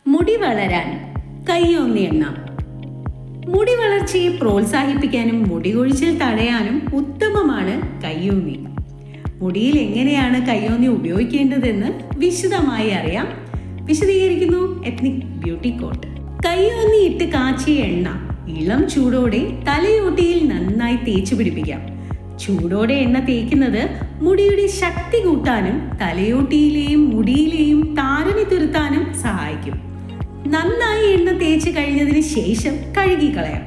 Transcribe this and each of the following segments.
മുടി വളരാൻ കൈയൊന്നി എണ്ണ. മുടി വളർച്ചയെ പ്രോത്സാഹിപ്പിക്കാനും മുടി കൊഴിച്ചിൽ തടയാനും ഉത്തമമാണ് കൈയോന്നി. മുടിയിൽ എങ്ങനെയാണ് കൈയോന്നി ഉപയോഗിക്കേണ്ടതെന്ന് വിശദമായി അറിയാം. വിശദീകരിക്കുന്നു എത്നിക് ബ്യൂട്ടി കോട്ട്. കൈയോന്നി ഇട്ട് കാച്ചിയ എണ്ണ ഇളം ചൂടോടെ തലയോട്ടിയിൽ നന്നായി തേച്ചു പിടിപ്പിക്കാം. ചൂടോടെ എണ്ണ തേക്കുന്നത് മുടിയുടെ ശക്തി കൂട്ടാനും തലയോട്ടിയിലെയും മുടിയിലെയും താരനെ തുരുത്താനും സഹായിക്കും. നന്നായി എണ്ണ തേച്ച് കഴിഞ്ഞതിന് ശേഷം കഴുകിക്കളയാം.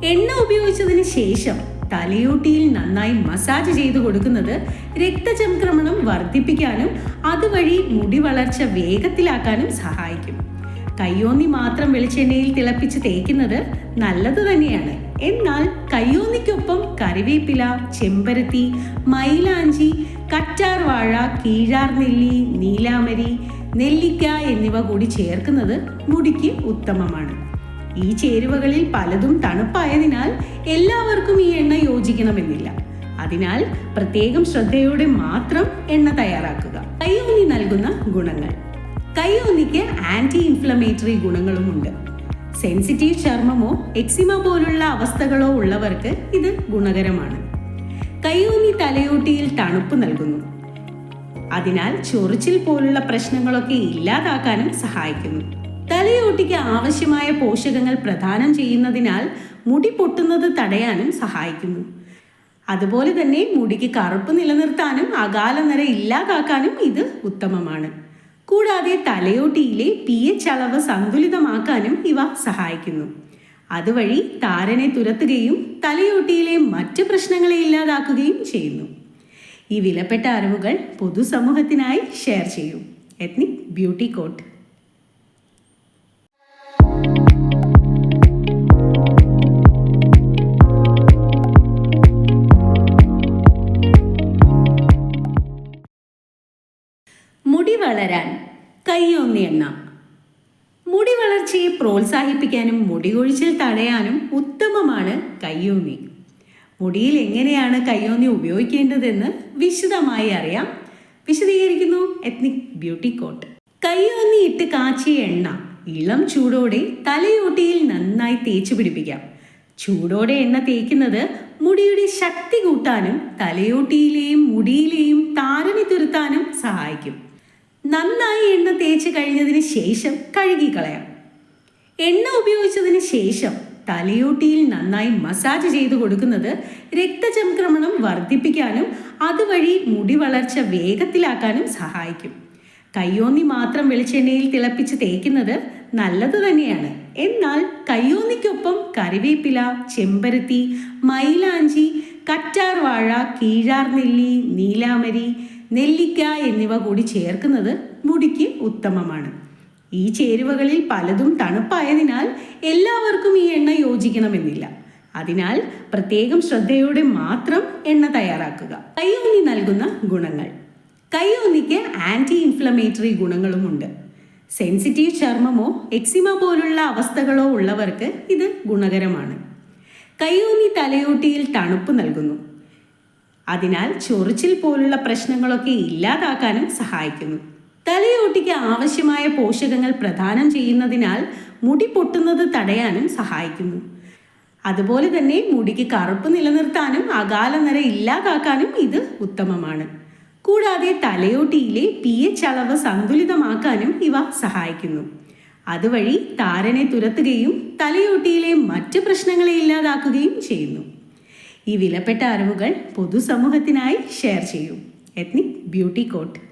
എണ്ണ ഉപയോഗിച്ചതിന് ശേഷം തലയോട്ടിയിൽ നന്നായി മസാജ് ചെയ്തു കൊടുക്കുന്നത് രക്തചംക്രമണം വർദ്ധിപ്പിക്കാനും അതുവഴി മുടി വളർച്ച വേഗത്തിലാക്കാനും സഹായിക്കും. കയ്യോന്നി മാത്രം വെളിച്ചെണ്ണയിൽ തിളപ്പിച്ച് തേക്കുന്നത് നല്ലത് തന്നെയാണ്. എന്നാൽ കയ്യോന്നിക്കൊപ്പം കറിവേപ്പില, ചെമ്പരത്തി, മൈലാഞ്ചി, കറ്റാർ വാഴ, കീഴാർ നെല്ലി, നീലാമരി, നെല്ലിക്ക എന്നിവ കൂടി ചേർക്കുന്നത് മുടിക്ക് ഉത്തമമാണ്. ഈ ചേരുവകളിൽ പലതും തണുപ്പായതിനാൽ എല്ലാവർക്കും ഈ എണ്ണ യോജിക്കണമെന്നില്ല. അതിനാൽ പ്രത്യേകം ശ്രദ്ധയോടെ മാത്രം എണ്ണ തയ്യാറാക്കുക. കയ്യോന്നി നൽകുന്ന ഗുണങ്ങൾ. കയ്യോന്നിക്ക് ആന്റി ഇൻഫ്ലമേറ്ററി ഗുണങ്ങളുമുണ്ട്. സെൻസിറ്റീവ് ചർമ്മമോ എക്സിമ പോലുള്ള അവസ്ഥകളോ ഉള്ളവർക്ക് ഇത് ഗുണകരമാണ്. കയ്യോന്നി തലയോട്ടിയിൽ തണുപ്പ് നൽകുന്നു. അതിനാൽ ചൊറിച്ചിൽ പോലുള്ള പ്രശ്നങ്ങളൊക്കെ ഇല്ലാതാക്കാനും സഹായിക്കുന്നു. തലയോട്ടിക്ക് ആവശ്യമായ പോഷകങ്ങൾ പ്രദാനം ചെയ്യുന്നതിനാൽ മുടി പൊട്ടുന്നത് തടയാനും സഹായിക്കുന്നു. അതുപോലെ തന്നെ മുടിക്ക് കറുപ്പ് നിലനിർത്താനും അകാലനര ഇല്ലാതാക്കാനും ഇത് ഉത്തമമാണ്. കൂടാതെ തലയോട്ടിയിലെ pH അളവ് സന്തുലിതമാക്കാനും ഇവ സഹായിക്കുന്നു. അതുവഴി താരനെ തുരത്തുകയും തലയോട്ടിയിലെ മറ്റ് പ്രശ്നങ്ങളെ ഇല്ലാതാക്കുകയും ചെയ്യുന്നു. ഈ വിലപ്പെട്ട അറിവുകൾ പൊതുസമൂഹത്തിനായി ഷെയർ ചെയ്യൂ. Ethnic beauty coat. മുടി വളരാൻ കയ്യോന്നി എണ്ണ. മുടി വളർച്ചയെ പ്രോത്സാഹിപ്പിക്കാനും മുടി കൊഴിച്ചിൽ തടയാനും ഉത്തമമാണ് കയ്യോന്നി. മുടിയിൽ എങ്ങനെയാണ് കയ്യോന്നി ഉപയോഗിക്കേണ്ടതെന്ന് വിശദമായി അറിയാം. വിശദീകരിക്കുന്നു എത്നിക് ബ്യൂട്ടി കോട്ട്. കയ്യോന്നി ഇട്ട് കാച്ചിയ എണ്ണ ഇളം ചൂടോടെ തലയോട്ടിയിൽ നന്നായി തേച്ചു പിടിപ്പിക്കാം. ചൂടോടെ എണ്ണ തേക്കുന്നത് മുടിയുടെ ശക്തി കൂട്ടാനും തലയോട്ടിയിലെയും മുടിയിലെയും താരനെ തുരുത്താനും സഹായിക്കും. നന്നായി എണ്ണ തേച്ച് കഴിഞ്ഞതിന് ശേഷം കഴുകിക്കളയാം. എണ്ണ ഉപയോഗിച്ചതിന് ശേഷം തലയോട്ടിയിൽ നന്നായി മസാജ് ചെയ്തു കൊടുക്കുന്നത് രക്തചംക്രമണം വർദ്ധിപ്പിക്കാനും അതുവഴി മുടി വളർച്ച വേഗത്തിലാക്കാനും സഹായിക്കും. കയ്യോന്നി മാത്രം വെളിച്ചെണ്ണയിൽ തിളപ്പിച്ച് തേക്കുന്നത് നല്ലത് തന്നെയാണ്. എന്നാൽ കയ്യോന്നിക്കൊപ്പം കറിവേപ്പില, ചെമ്പരത്തി, മൈലാഞ്ചി, കറ്റാർ വാഴ, കീഴാർ നെല്ലി, നീലാമരി, നെല്ലിക്ക എന്നിവ കൂടി ചേർക്കുന്നത് മുടിക്ക് ഉത്തമമാണ്. ഈ ചേരുവകളിൽ പലതും തണുപ്പായതിനാൽ എല്ലാവർക്കും ഈ എണ്ണ യോജിക്കണമെന്നില്ല. അതിനാൽ പ്രത്യേകം ശ്രദ്ധയോടെ മാത്രം എണ്ണ തയ്യാറാക്കുക. കയ്യോന്നി നൽകുന്ന ഗുണങ്ങൾ. കയ്യോന്നിക്ക് ആന്റി ഇൻഫ്ലമേറ്ററി ഗുണങ്ങളുമുണ്ട്. സെൻസിറ്റീവ് ചർമ്മമോ എക്സിമ പോലുള്ള അവസ്ഥകളോ ഉള്ളവർക്ക് ഇത് ഗുണകരമാണ്. കയ്യോന്നി തലയോട്ടിയിൽ തണുപ്പ് നൽകുന്നു. അതിനാൽ ചൊറിച്ചിൽ പോലുള്ള പ്രശ്നങ്ങളൊക്കെ ഇല്ലാതാക്കാനും സഹായിക്കുന്നു. തലയോട്ടിക്ക് ആവശ്യമായ പോഷകങ്ങൾ പ്രദാനം ചെയ്യുന്നതിനാൽ മുടി പൊട്ടുന്നത് തടയാനും സഹായിക്കുന്നു. അതുപോലെ തന്നെ മുടിക്ക് കറുപ്പ് നിലനിർത്താനും അകാലനര ഇല്ലാതാക്കാനും ഇത് ഉത്തമമാണ്. കൂടാതെ തലയോട്ടിയിലെ pH അളവ് സന്തുലിതമാക്കാനും ഇവ സഹായിക്കുന്നു. അതുവഴി താരനെ തുരത്തുകയും തലയോട്ടിയിലെ മറ്റ് പ്രശ്നങ്ങളെ ഇല്ലാതാക്കുകയും ചെയ്യുന്നു. ഈ വിലപ്പെട്ട അറിവുകൾ പൊതുസമൂഹത്തിനായി ഷെയർ ചെയ്യൂ. Ethnic beauty coat.